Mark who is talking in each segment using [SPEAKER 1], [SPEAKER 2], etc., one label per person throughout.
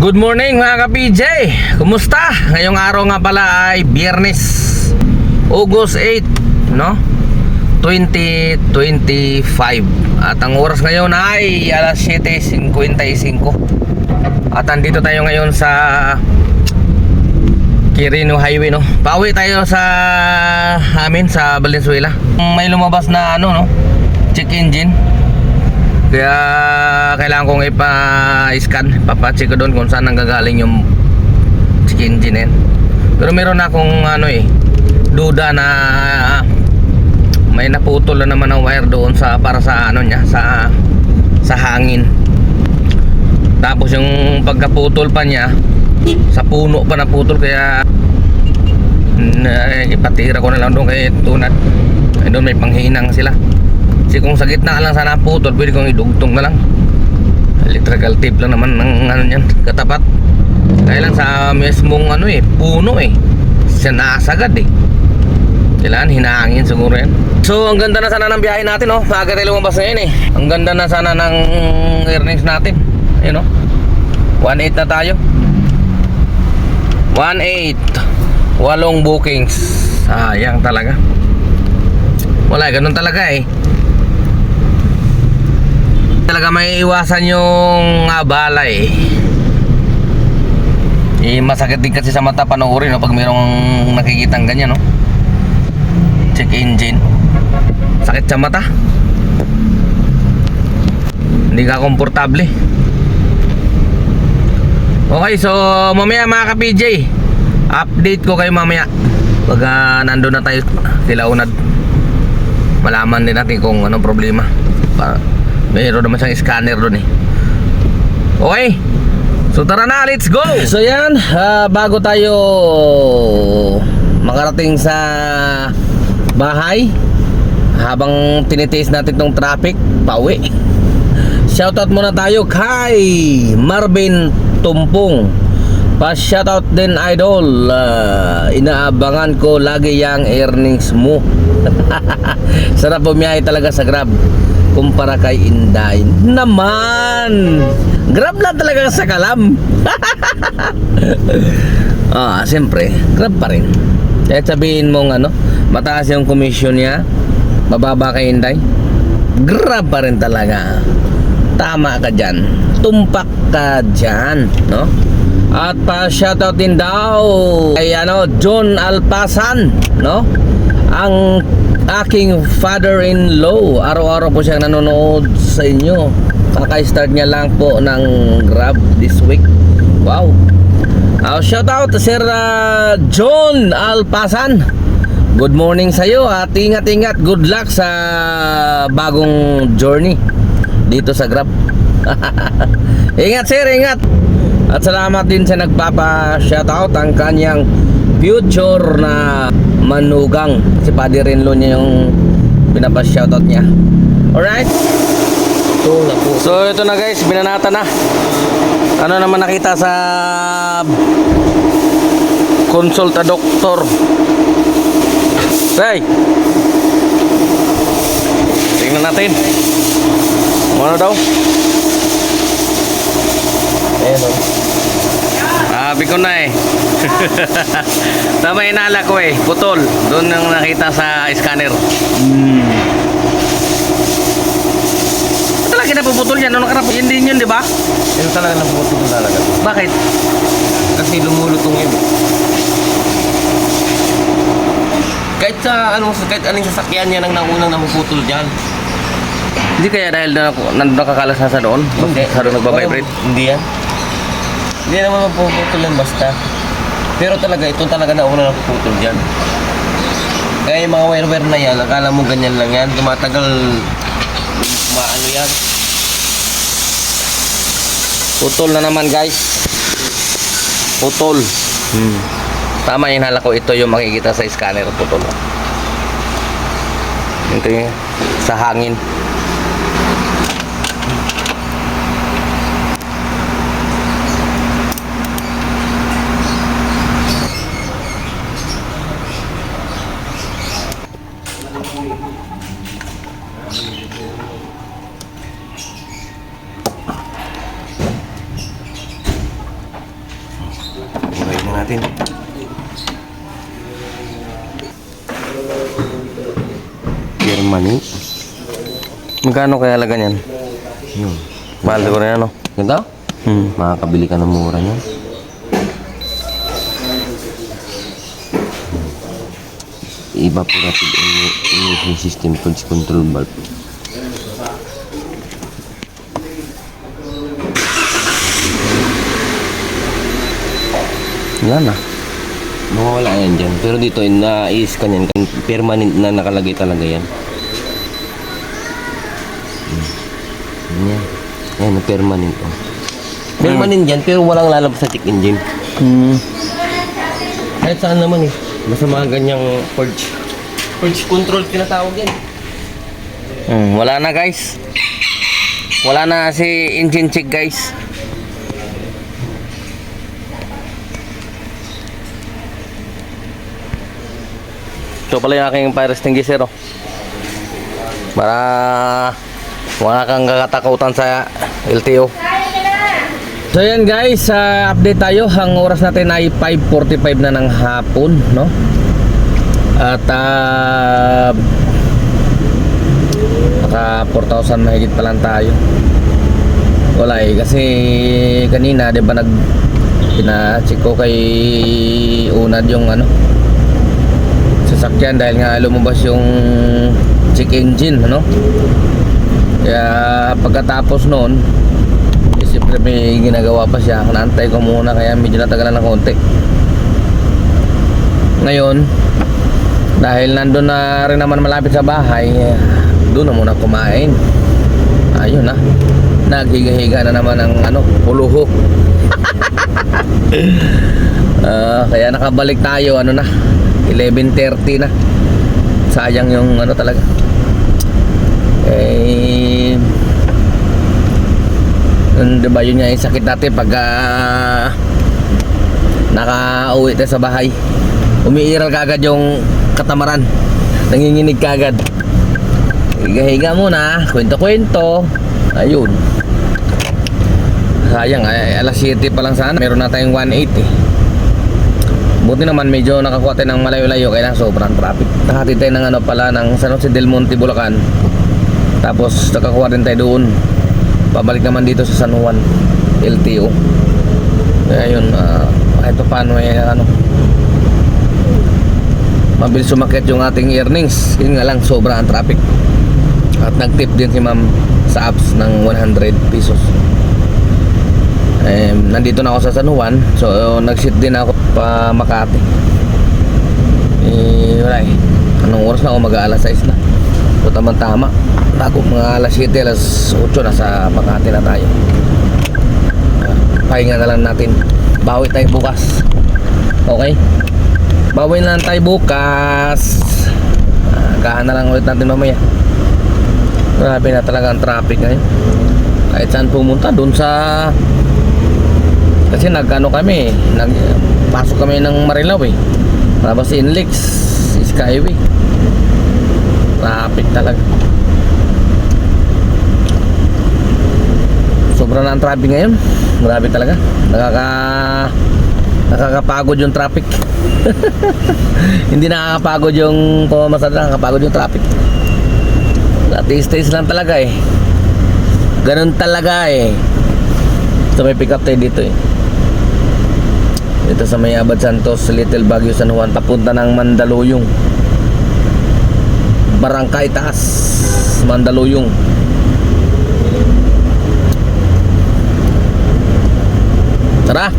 [SPEAKER 1] Good morning mga ka-PJ. Kumusta? Ngayong araw nga pala ay Biyernes, August 8, no? 2025. At ang oras ngayon ay alas 7:55. At andito tayo ngayon sa Quirino Highway, no? Pauwi tayo sa amin sa Valenzuela. May lumabas na no? Check engine. Kaya kailangan kong ipa-scan, papacheck ko doon kung saan nanggagaling yung check engine yan. Pero meron na akong duda na may naputol na naman ang wire doon sa para sa niya, sa hangin. Tapos yung pagkaputol pa niya, sa puno pa naputol, kaya ipatira ko na lang doon kay Tunad. Doon may panghinang sila. Kasi kung sa gitna lang sana putol, pwede kong idugtong na lang. Electrical tape lang naman ng niyan, katapat. Kaya lang sa mismong puno siya nasagad kailangan hinahangin siguro yan. So ang ganda na sana ng biyahe natin, maaga tayo lumabas ngayon Ang ganda na sana ng earnings natin. Ayun 1.8 na tayo. 1.8, 8 bookings. Sayang talaga. Wala, ganun talaga talaga may iwasan yung abala masakit din kasi sa mata panoorin pag mayroong nakikitang ganyan check engine, sakit sa mata, hindi ka komportable. Okay, so mamaya mga ka-PJ, update ko kayo mamaya pag nandun na tayo sila Unad. Malaman din natin kung anong problema. Mayroon naman siyang scanner doon Okay, so tara na, let's go. So yan, bago tayo makarating sa bahay, habang tinitaste natin tong traffic, pauwi. Shoutout muna tayo kay Marvin Tumpong. Pa-shoutout din, idol. Inaabangan ko lagi yang earnings mo. Sarap bumiyahe talaga sa Grab kumpara kay Inday naman. Grab lang talaga sa Kalam. Siyempre Grab pa rin. Kahit sabihin mong mataas yung commission niya, mababa kay Inday, Grab pa rin talaga. Tama ka dyan, tumpak ka dyan, no? At pa shoutout din daw kay John Alpasan, no? Ang aking father-in-law, araw-araw po siyang nanonood sa inyo. Kaka-start niya lang po ng Grab this week. Wow. Shout out Sir John Alpasan. Good morning sa iyo at ingat-ingat. Good luck sa bagong journey dito sa Grab. Ingat sir, ingat. At salamat din sa nagpapa-shoutout ang kanyang future na manugang. Si father-in-law niya yung pinapa-shoutout niya. Alright? So ito na guys, binanata na. Ano naman nakita sa konsulta doktor? Hey! Tingnan natin. Ano daw? Ayan sabi ko na tama inala ko putol. Doon nang nakita sa scanner. Talaga napuputol yan. Ano nakarap? Yun din yun, di ba?
[SPEAKER 2] Ito talaga napuputol talaga.
[SPEAKER 1] Bakit?
[SPEAKER 2] Kasi lumulutong yun. Kahit anong sasakyan niya nang naunang napuputol dyan.
[SPEAKER 1] Hindi kaya dahil nandun nakakalas na sa doon?
[SPEAKER 2] Hindi.
[SPEAKER 1] Sa doon nagbabibrate?
[SPEAKER 2] Hindi yan. Hindi naman mapuputol yan basta. Pero talaga, ito talaga naunang napuputol dyan. Kaya yung mga wire-wire na yan, akala mo ganyan lang yan. Tumatagal, maano yan.
[SPEAKER 1] Putol na naman guys. Putol. Tama yung hala ko. Ito yung makikita sa scanner. Putol. Ito yung sa hangin.
[SPEAKER 2] natin. Permanent.
[SPEAKER 1] Magkano kaya halaga niyan?
[SPEAKER 2] Yun.
[SPEAKER 1] Mahal ko na yan, no?
[SPEAKER 2] Ganda?
[SPEAKER 1] Hmm.
[SPEAKER 2] Makakabili ka ng mura niyan. Evaporative emission system purge control valve.
[SPEAKER 1] Yan na.
[SPEAKER 2] Mawawala yan dyan. Pero dito, na-i-scan yan. Permanent na nakalagay talaga yan. Yan. Yan, permanent. Oh. Permanent yan, pero walang lalabas sa check engine.
[SPEAKER 1] Hmm.
[SPEAKER 2] Kahit saan naman eh. Basta mga ganyang purge. Purge control tinatawag yan.
[SPEAKER 1] Wala na guys. Wala na si engine check guys. Ito pala yung aking fire extinguisher, oh. Para wala kang kakatakutan sa LTO. So yan guys, update tayo. Ang oras natin ay 5:45 na ng hapon, no? At naka 4,000 mahigit pa lang tayo. Wala eh, kasi kanina 'di ba pina-check ko kay Unad yung ano sasakyan dahil nga lumabas yung check engine, ano? Kaya pagkatapos noon, siyempre may ginagawa pa siya. Naantay ko muna kaya medyo natagalan ng konti. Ngayon, dahil nandun na rin naman malapit sa bahay, doon na muna kumain. Ayun na. Naghiga-higa na naman ng ano, puluho. Kaya nakabalik tayo, ano na, 11:30 na. Sayang yung ano talaga. Diba yun nga yung sakit natin pag naka-uwi tayo sa bahay, umiiral kagad yung katamaran, nanginginig kagad. Higa-higa muna, kwento-kwento. Ayun, sayang, alas 7 pa lang sana, meron na tayong 180. Buti naman medyo nakakuha tayo ng malayo-layo kaya sobrang traffic. Nakatid tayo ng ano pala ng San Jose del Monte, Bulacan. Tapos nakakuha rin tayo doon. Pabalik naman dito sa San Juan LTO. Kaya yun, kahit pa paano ano, mabilis sumakit yung ating earnings. Yun nga lang, sobra ang traffic. At nag-tip din si ma'am sa apps ng 100 pesos. Nandito na ako sa San Juan, so nag-sit din ako pa Makati. Wala eh, anong oras na ako? Mag-aalas 6 na. So tama-tama, tago mga alas 7, alas 8 na sa Makati na tayo. Pahinga na lang natin. Bawi tayo bukas. Okay? Bawi na lang tayo bukas. Gahan na lang ulit natin mamaya. Grabe na talaga ang traffic ngayon. Kahit saan pumunta, dun sa... Kasi nagano kami, nagpasok kami ng Marilao eh. Tapos Inlex, Skyway. Traffic talaga. Sobra na ang traffic ngayon. Grabe talaga. Nakakapagod yung traffic. Hindi nakakapagod yung pamamasada, nakakapagod yung traffic. Tatis-tatis lang talaga eh. Ganun talaga eh. So may pick up tayo dito eh. Dito sa may Abad Santos, Little Baguio, San Juan, papunta ng Mandaluyong. Barangay Taas, Mandaluyong. Tara,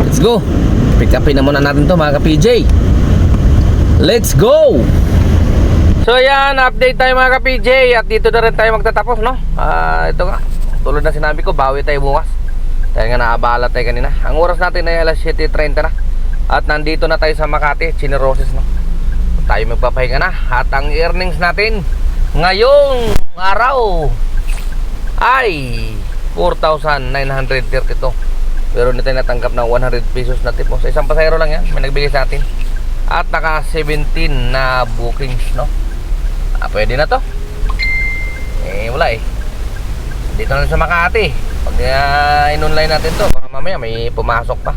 [SPEAKER 1] let's go. Pick upin na muna natin to mga ka-PJ. Let's go. So yan, update tayo mga ka-PJ. At dito na rin tayo magtatapos, no? Ito nga, tulad na sinabi ko, bawi tayo bukas. Dahil nga naabala tayo kanina. Ang oras natin ay alas 7:30 na. At nandito na tayo sa Makati, Chineroses, no? Tayo magpapahinga na. At ang earnings natin ngayong araw ay 4,932. Pero nito tayo natanggap ng 100 pesos na tip. Sa isang pasahero lang yan, may nagbigay sa atin. At naka 17 na bookings, no? Pwede na to. Wala eh. Dito na sa Makati. Pag in-online natin to, baka mamaya may pumasok pa,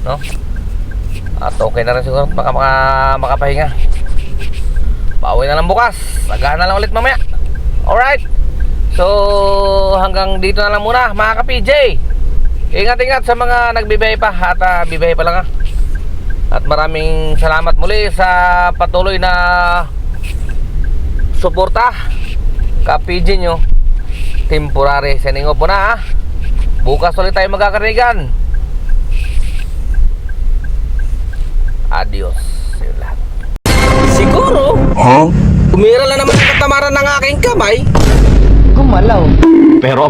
[SPEAKER 1] no? At okay na rin siguro makapahinga. Bawi na lang bukas. Sagahan na lang ulit mamaya. Alright. So hanggang dito na lang muna mga ka-PJ. Ingat-ingat sa mga nagbibiyahe pa. At bibiyahe pa lang ha. At maraming salamat muli sa patuloy na suporta ka-PJ nyo. Temporary sending off po na ha. Bukas ulit tayo magkakarinigan. Adios sa lahat. Siguro Umira na naman ang katamaran ng aking kamay.
[SPEAKER 3] Gumalaw.
[SPEAKER 4] Pero